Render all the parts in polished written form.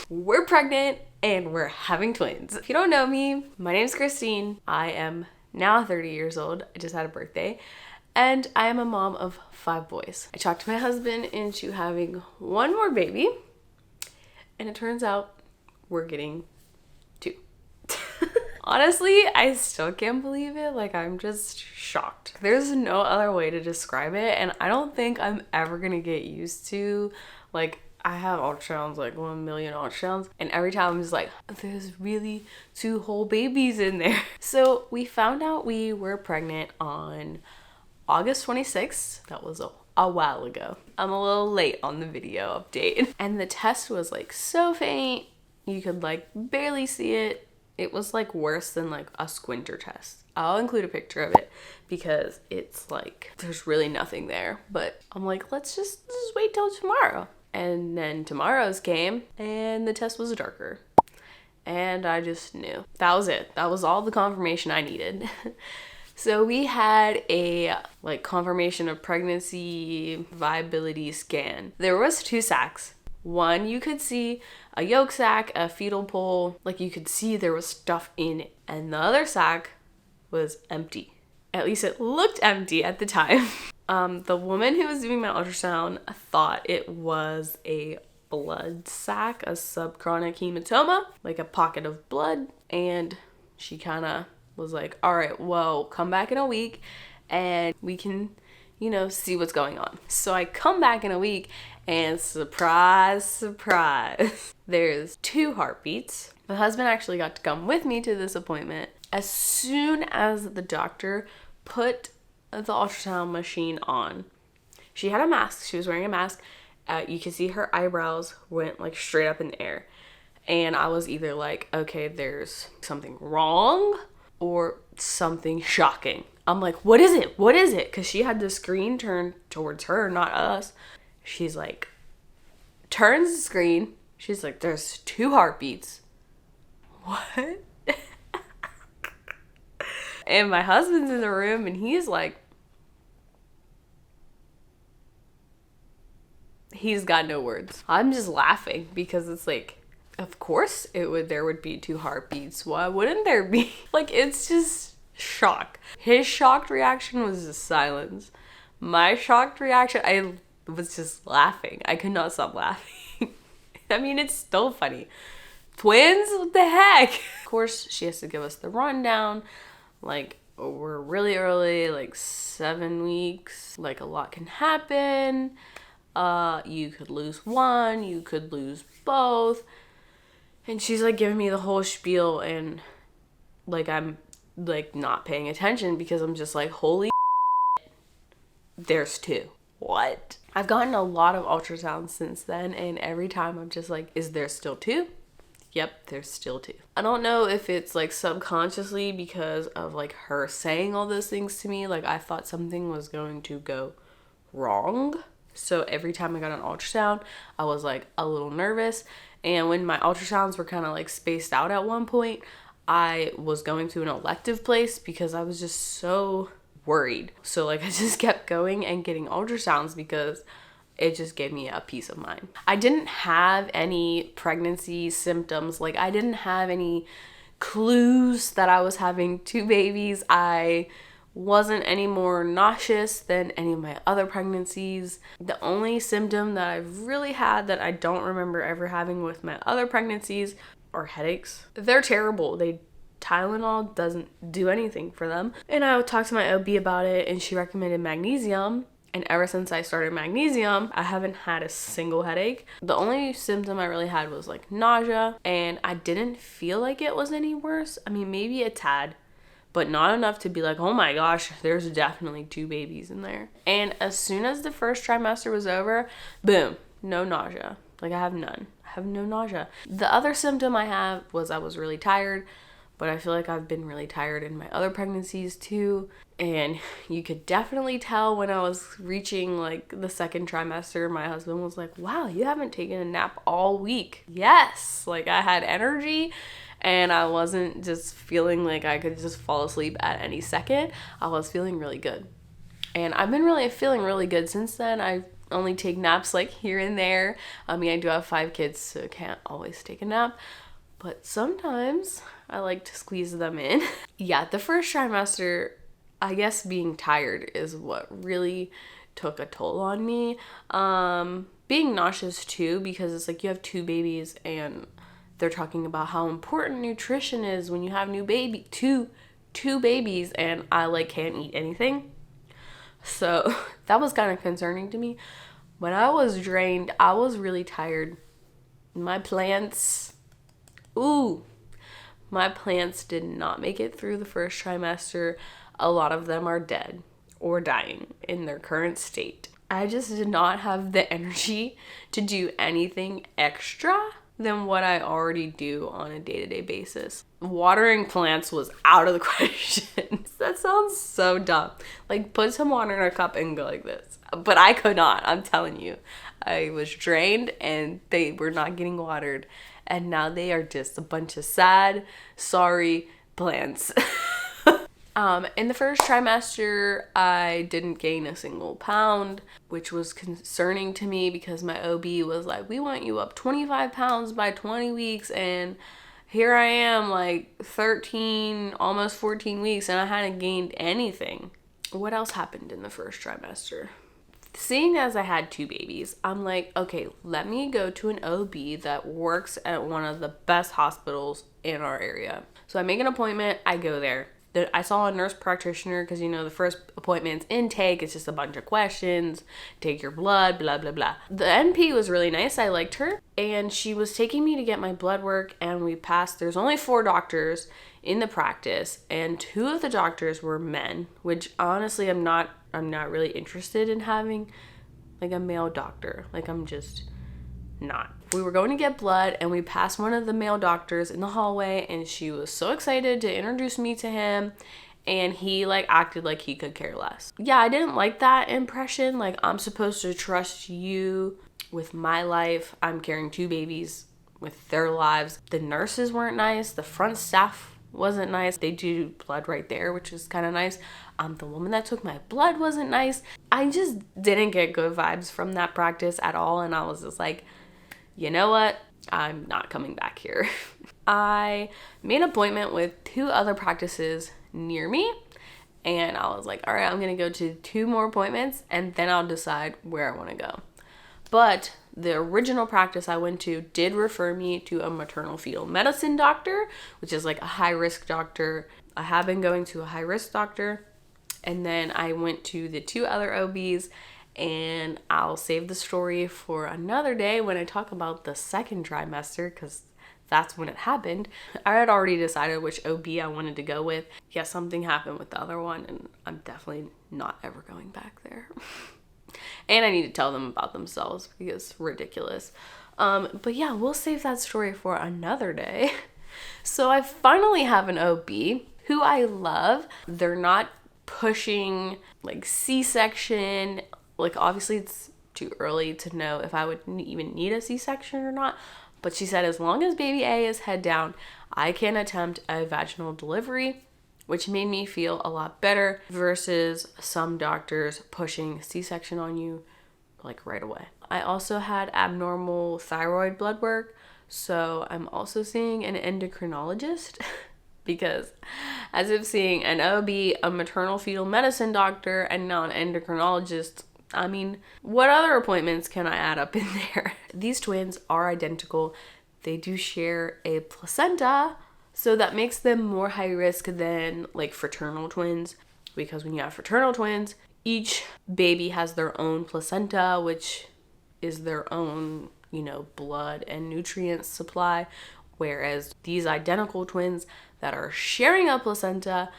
We're pregnant and we're having twins. If you don't know me, my name's Christine. I am now 30 years old. I just had a birthday. And I am a mom of 5 boys. I talked my husband into having one more baby. And it turns out we're getting 2. Honestly, I still can't believe it. Like, I'm just shocked. There's no other way to describe it. And I don't think I'm ever gonna get used to, like, I have ultrasounds, like 1 million ultrasounds. And every time I'm just like, there's really 2 whole babies in there. So we found out we were pregnant on August 26th. That was a while ago. I'm a little late on the video update. And the test was like so faint. You could like barely see it. It was like worse than like a squinter test. I'll include a picture of it because it's like, there's really nothing there. But I'm like, let's just wait till tomorrow. And then tomorrow's came and the test was darker. And I just knew. That was it. That was all the confirmation I needed. So we had a like confirmation of pregnancy viability scan. There was 2 sacs. One, you could see a yolk sac, a fetal pole, like you could see there was stuff in it. And the other sac was empty. At least it looked empty at the time. The woman who was doing my ultrasound thought it was a blood sac, a subchronic hematoma, like a pocket of blood. And she kind of was like, all right, well, come back in a week and we can, you know, see what's going on. So I come back in a week and surprise, surprise, there's 2 heartbeats. My husband actually got to come with me to this appointment. As soon as the doctor put the ultrasound machine on, she had a mask. She was wearing a mask. You could see her eyebrows went like straight up in the air. And I was either like, okay, there's something wrong or something shocking. I'm like, what is it? What is it? Because she had the screen turned towards her, not us. She's like, turns the screen. She's like, there's 2 heartbeats. What? And my husband's in the room and he's like, he's got no words. I'm just laughing because it's like, of course there would be 2 heartbeats. Why wouldn't there be? Like, it's just shock. His shocked reaction was just silence. My shocked reaction, I was just laughing. I could not stop laughing. I mean, it's still funny. Twins? What the heck? Of course, she has to give us the rundown. Like, we're really early, like 7 weeks. Like, a lot can happen. You could lose one, you could lose both. And she's like giving me the whole spiel and like I'm like not paying attention because I'm just like, holy shit, there's 2. What? I've gotten a lot of ultrasounds since then and every time I'm just like, is there still 2? Yep, there's still 2. I don't know if it's like subconsciously because of like her saying all those things to me. Like I thought something was going to go wrong. So every time I got an ultrasound, I was like a little nervous. And when my ultrasounds were kind of like spaced out at one point, I was going to an elective place because I was just so worried. So like I just kept going and getting ultrasounds because it just gave me a peace of mind. I didn't have any pregnancy symptoms. Like I didn't have any clues that I was having 2 babies. I wasn't any more nauseous than any of my other pregnancies. The only symptom that I've really had that I don't remember ever having with my other pregnancies are headaches. They're terrible. Tylenol doesn't do anything for them. And I talked to my OB about it and she recommended magnesium. And ever since I started magnesium, I haven't had a single headache. The only symptom I really had was like nausea, and I didn't feel like it was any worse. I mean, maybe a tad, but not enough to be like, oh my gosh, there's definitely 2 babies in there. And as soon as the first trimester was over, boom, no nausea. Like I have none. I have no nausea. The other symptom I have was I was really tired, but I feel like I've been really tired in my other pregnancies too. And you could definitely tell when I was reaching like the 2nd trimester, my husband was like, wow, you haven't taken a nap all week. Yes, like I had energy and I wasn't just feeling like I could just fall asleep at any second. I was feeling really good. And I've been feeling really good since then. I only take naps like here and there. I mean, I do have 5 kids, so I can't always take a nap, but sometimes I like to squeeze them in. Yeah, the first trimester, I guess being tired is what really took a toll on me. Being nauseous too, because it's like you have 2 babies and they're talking about how important nutrition is when you have two babies, and I like can't eat anything. So that was kind of concerning to me. When I was drained, I was really tired. My plants, my plants did not make it through the first trimester. A lot of them are dead or dying in their current state. I just did not have the energy to do anything extra than what I already do on a day-to-day basis. Watering plants was out of the question. That sounds so dumb. Like, put some water in a cup and go like this. But I could not, I'm telling you. I was drained and they were not getting watered. And now they are just a bunch of sad, sorry plants. In the first trimester, I didn't gain a single pound, which was concerning to me because my OB was like, we want you up 25 pounds by 20 weeks. And here I am like 13, almost 14 weeks, and I hadn't gained anything. What else happened in the first trimester? Seeing as I had 2 babies, I'm like, okay, let me go to an OB that works at one of the best hospitals in our area. So I make an appointment, I go there. I saw a nurse practitioner because, you know, the first appointment's intake. It's just a bunch of questions, take your blood, blah, blah, blah. The NP was really nice. I liked her. And she was taking me to get my blood work, and we passed. There's only 4 doctors in the practice, and 2 of the doctors were men, which honestly, I'm not really interested in having like a male doctor. Like, I'm just not. We were going to get blood and we passed one of the male doctors in the hallway, and she was so excited to introduce me to him, and he like acted like he could care less. Yeah, I didn't like that impression. Like, I'm supposed to trust you with my life. I'm carrying 2 babies with their lives. The nurses weren't nice. The front staff wasn't nice. They do blood right there, which is kind of nice. The woman that took my blood wasn't nice. I just didn't get good vibes from that practice at all, and I was just like, you know what? I'm not coming back here. I made an appointment with 2 other practices near me, and I was like, all right, I'm gonna go to 2 more appointments and then I'll decide where I want to go. But the original practice I went to did refer me to a maternal fetal medicine doctor, which is like a high risk doctor. I have been going to a high risk doctor, and then I went to the 2 other OBs. And I'll save the story for another day when I talk about the second trimester, because that's when it happened. I had already decided which OB I wanted to go with. Yes, something happened with the other one, and I'm definitely not ever going back there. And I need to tell them about themselves because it's ridiculous. But yeah, we'll save that story for another day. So I finally have an OB who I love. They're not pushing like C-section. Like, obviously it's too early to know if I would even need a C-section or not. But she said as long as baby A is head down, I can attempt a vaginal delivery, which made me feel a lot better versus some doctors pushing C-section on you like right away. I also had abnormal thyroid blood work, so I'm also seeing an endocrinologist because as if seeing an OB, a maternal fetal medicine doctor, and now an endocrinologist, I mean, what other appointments can I add up in there? These twins are identical. They do share a placenta, so that makes them more high risk than like fraternal twins, because when you have fraternal twins, each baby has their own placenta, which is their own, you know, blood and nutrient supply, whereas these identical twins that are sharing a placenta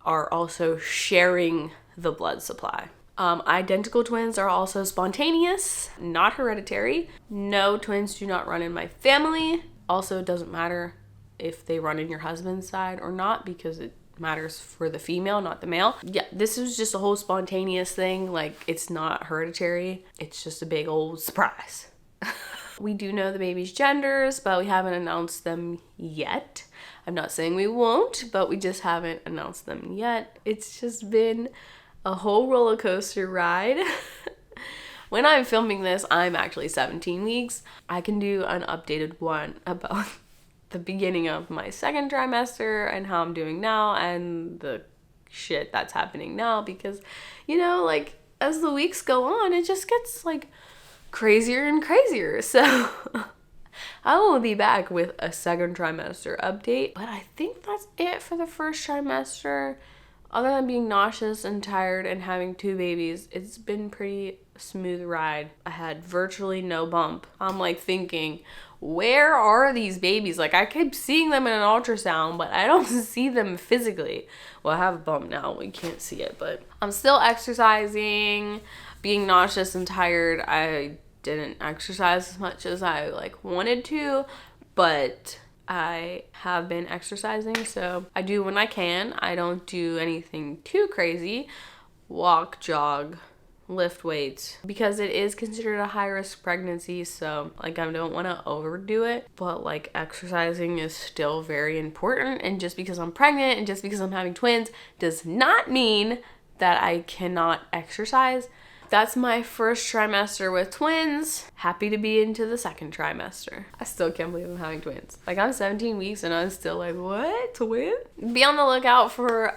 are also sharing the blood supply. Identical twins are also spontaneous, not hereditary. No, twins do not run in my family. Also, it doesn't matter if they run in your husband's side or not, because it matters for the female, not the male. Yeah, this is just a whole spontaneous thing. Like, it's not hereditary. It's just a big old surprise. We do know the baby's genders, but we haven't announced them yet. I'm not saying we won't, but we just haven't announced them yet. It's just been a whole roller coaster ride. when I'm filming this, I'm actually 17 weeks. I can do an updated one about the beginning of my second trimester and how I'm doing now and the shit that's happening now, because, you know, like, as the weeks go on, it just gets like crazier and crazier. So I will be back with a second trimester update, but I think that's it for the first trimester. Other than being nauseous and tired and having 2 babies, it's been pretty smooth ride. I had virtually no bump. I'm like thinking, where are these babies? Like, I keep seeing them in an ultrasound, but I don't see them physically. Well, I have a bump now. We can't see it, but I'm still exercising. Being nauseous and tired, I didn't exercise as much as I like wanted to, but I have been exercising, so I do when I can. I don't do anything too crazy. Walk, jog, lift weights, because it is considered a high-risk pregnancy, so like I don't want to overdo it, but like exercising is still very important. And just because I'm pregnant and just because I'm having twins does not mean that I cannot exercise. That's my first trimester with twins. Happy to be into the second trimester. I still can't believe I'm having twins. Like, I'm 17 weeks and I'm still like, what? Twin? Be on the lookout for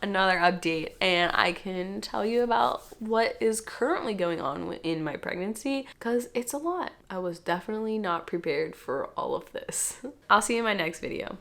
another update, and I can tell you about what is currently going on in my pregnancy, because it's a lot. I was definitely not prepared for all of this. I'll see you in my next video.